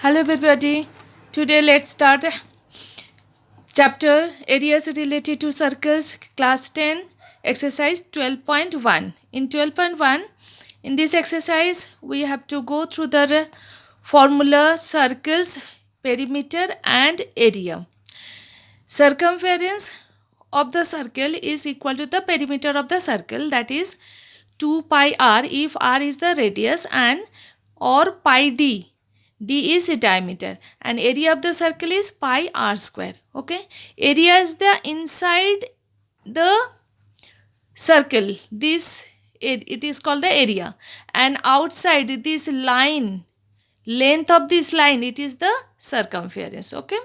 Hello everybody. Today let's start chapter areas related to circles class 10 exercise 12.1. In 12.1 in this exercise we have to go through the formula circles, perimeter and area. Circumference of the circle is equal to the perimeter of the circle, that is 2 pi r if r is the radius and or pi d. D is diameter and area of the circle is pi r square. Okay, area is the inside the circle. It is called the area, and outside this line, length of this line, it is the circumference. Okay,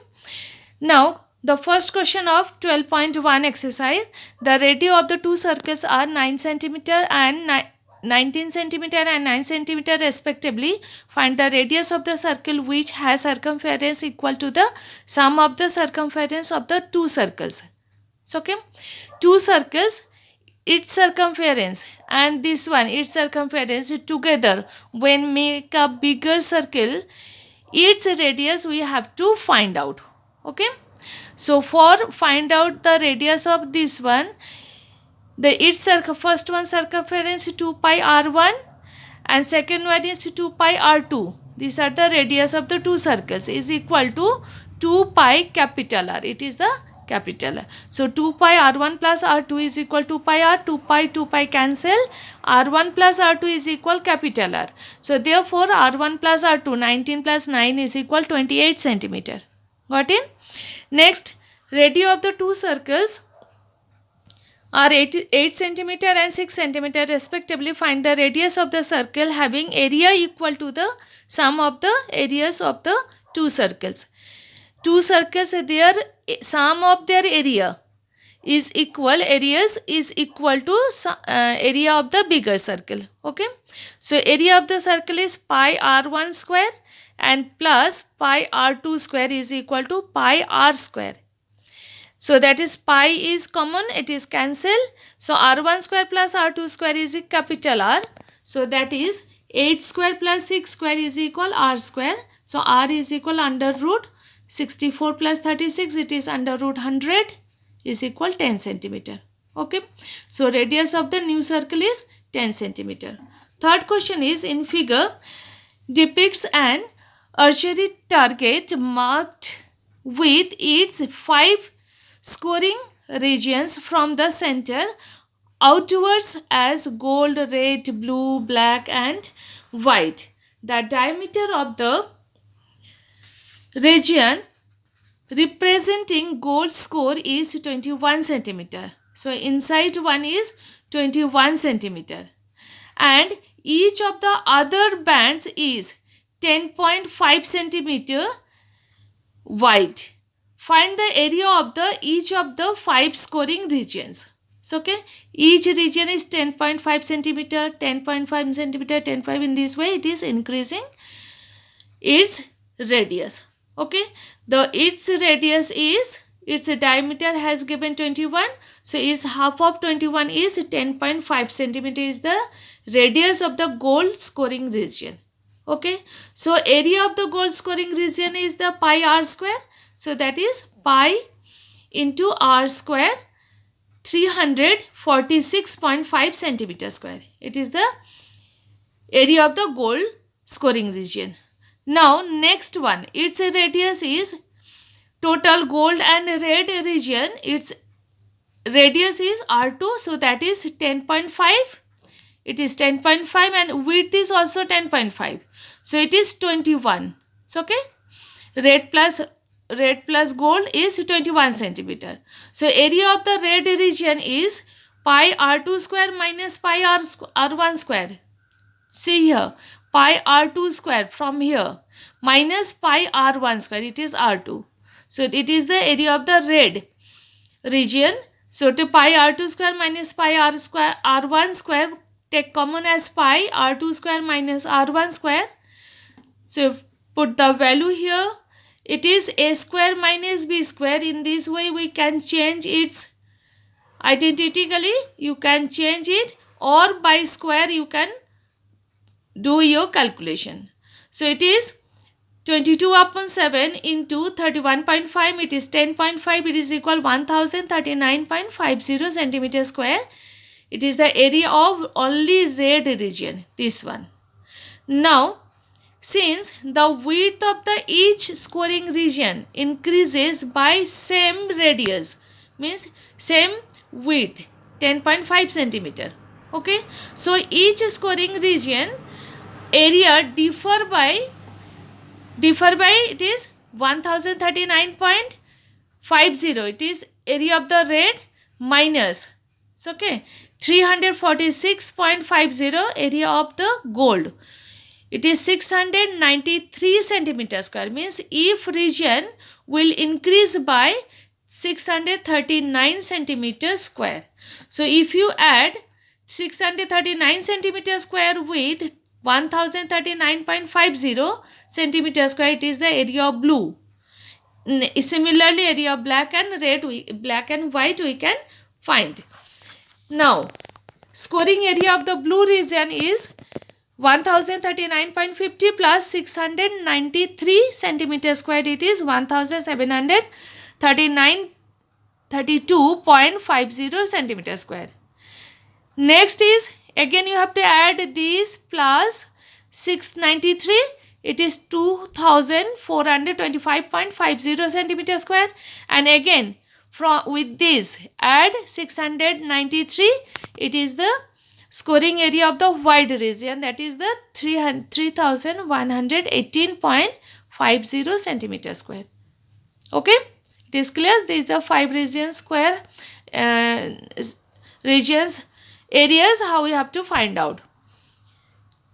now the first question of 12.1 exercise, the radius of the two circles are 9 centimeter and 19 centimeter and 9 centimeter respectively. Find the radius of the circle which has circumference equal to the sum of the circumference of the two circles. So okay, two circles, its circumference and this one, its circumference together when make a bigger circle, its radius we have to find out. Okay, so for find out the radius of this one, first one circumference 2 pi r1 and second one is 2 pi r2. These are the radius of the two circles is equal to 2 pi capital R. It is the capital R. So 2 pi r1 plus r2 is equal to pi r. 2 pi cancel. r1 plus r2 is equal capital R. So therefore r1 plus r2, 19 plus 9 is equal 28 centimeter. Got it? Next, radius of the two circles are 8 centimeter and 6 centimeter respectively. Find the radius of the circle having area equal to the sum of the areas of the two circles. Two circles, their sum of their area is equal, areas is equal to area of the bigger circle. Okay, so area of the circle is pi r1 square and plus pi r2 square is equal to pi r square. So that is pi is common, it is cancelled. So r1 square plus r2 square is capital R. So that is 8 square plus 6 square is equal r square. So r is equal under root 64 plus 36, it is under root 100 is equal 10 centimeter. Okay, so radius of the new circle is 10 centimeter. Third question is, in figure depicts an archery target marked with its 5 scoring regions from the center outwards as gold, red, blue, black and white. The diameter of the region representing gold score is 21 centimeter. So inside one is 21 centimeter and each of the other bands is 10.5 centimeter wide. Find the area of each of the 5 scoring regions. So okay, each region is 10.5 centimeter, 10.5 centimeter, 10.5. In this way it is increasing its radius. Okay, its radius is, its diameter has given 21, so its half of 21 is 10.5 centimeter is the radius of the gold scoring region. Okay, so area of the gold scoring region is the pi r square. So that is pi into r square, 346.5 centimeter square. It is the area of the gold scoring region. Now next one, its radius is total gold and red region. Its radius is r2, so that is 10.5. It is 10.5 and width is also 10.5. So it is 21. So okay, red plus gold is 21 centimeter. So area of the red region is pi r2 square minus pi r1 square. See here, pi r2 square from here minus pi r1 square, it is r2. So it is the area of the red region. So to pi r2 square minus pi r1 square, take common as pi r2 square minus r1 square. So put the value here. It is a square minus b square. In this way we can change its identically. You can change it, or by square you can do your calculation. So it is 22 upon 7 into 31.5, it is 10.5, it is equal 1039.50 centimeter square. It is the area of only red region, this one. Now, since the width of the each scoring region increases by same radius, means same width, 10.5 centimeter. Okay, so each scoring region area differ by it is 1039.50. It is area of the red minus, so okay, 346.50 area of the gold. It is 693 centimeter square, means if region will increase by 639 centimeter square. So if you add 639 centimeter square with 1039.50 centimeter square, it is the area of blue. Similarly, area of black and red, black and white we can find. Now, scoring area of the blue region is 1039.50 plus 693 centimeter square, it is 1732.50 centimeter square. Next is, again you have to add this plus 693, it is 2425.50 centimeter square, and again with this add 693, it is the scoring area of the white region, that is the 3118.50 centimeter square. Okay, it is clear. This is the 5 regions square regions areas how we have to find out.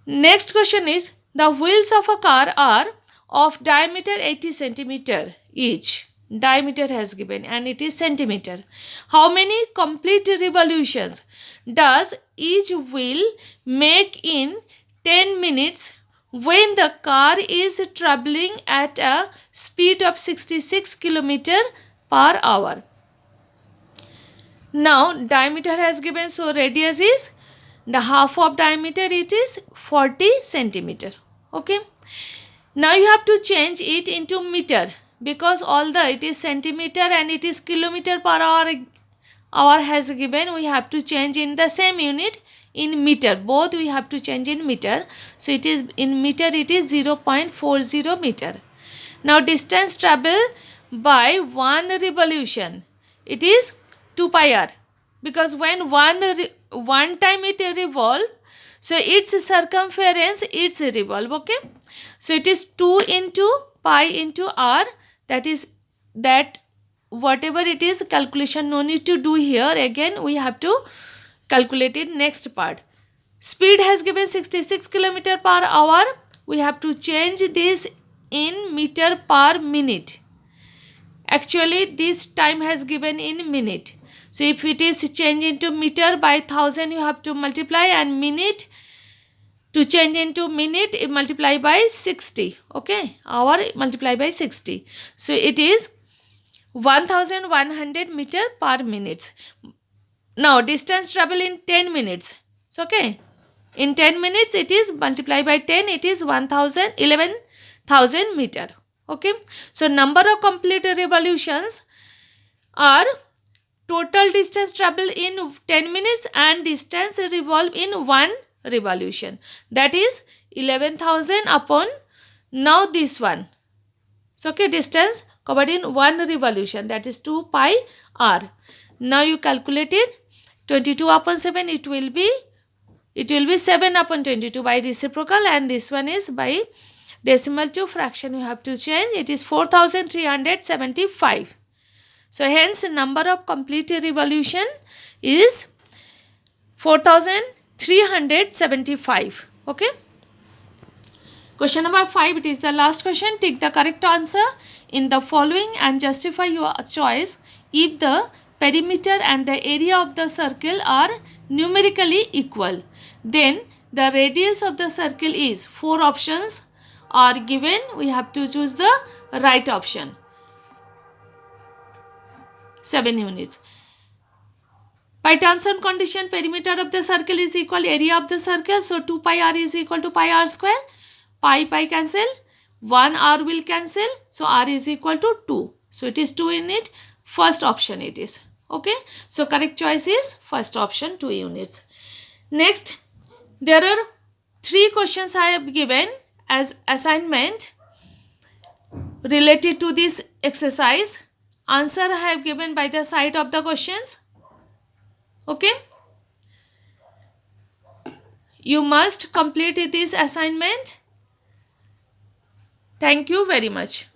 Next question is, the wheels of a car are of diameter 80 centimeter each. Diameter has given and it is centimeter. How many complete revolutions does each wheel make in 10 minutes when the car is traveling at a speed of 66 km per hour? Now diameter has given, so radius is the half of diameter, it is 40 centimeter. Okay, now you have to change it into meter, because although it is centimeter and it is kilometer per hour has given, we have to change in the same unit in meter, both we have to change in meter. So it is in meter, it is 0.40 meter. Now distance travel by one revolution, it is 2 pi r, because when one time it revolve, so its circumference it's revolve. Okay, so it is 2 into pi into r, that is that whatever it is calculation no need to do here, again we have to calculate it next part. Speed has given 66 km per hour, we have to change this in meter per minute. Actually this time has given in minute, so if it is changed into meter by 1000, you have to multiply, and minute to change into minute multiply by 60. Okay, hour multiply by 60, so it is 1100 meter per minute. Now distance travel in 10 minutes, so okay, in 10 minutes it is multiply by 10, it is 11,000 meter. Okay, so number of complete revolutions are total distance travel in 10 minutes and distance revolve in one revolution, that is 11,000 upon now this one. So okay, distance covered in one revolution, that is 2 pi r. Now you calculated 22 upon 7, it will be 7 upon 22 by reciprocal, and this one is by decimal to fraction you have to change, it is 4375. So hence number of complete revolution is 4375. Okay. Question number 5, it is the last question. Take the correct answer in the following and justify your choice if the perimeter and the area of the circle are numerically equal. Then the radius of the circle is, 4 options are given, we have to choose the right option. 7 units. By terms and condition, perimeter of the circle is equal area of the circle, so 2 pi r is equal to pi r square, pi cancel, 1 r will cancel, so r is equal to 2. So it is 2 unit. First option it is. Okay. So correct choice is first option, 2 units. Next, there are 3 questions I have given as assignment related to this exercise. Answer I have given by the side of the questions. Okay. You must complete this assignment. Thank you very much.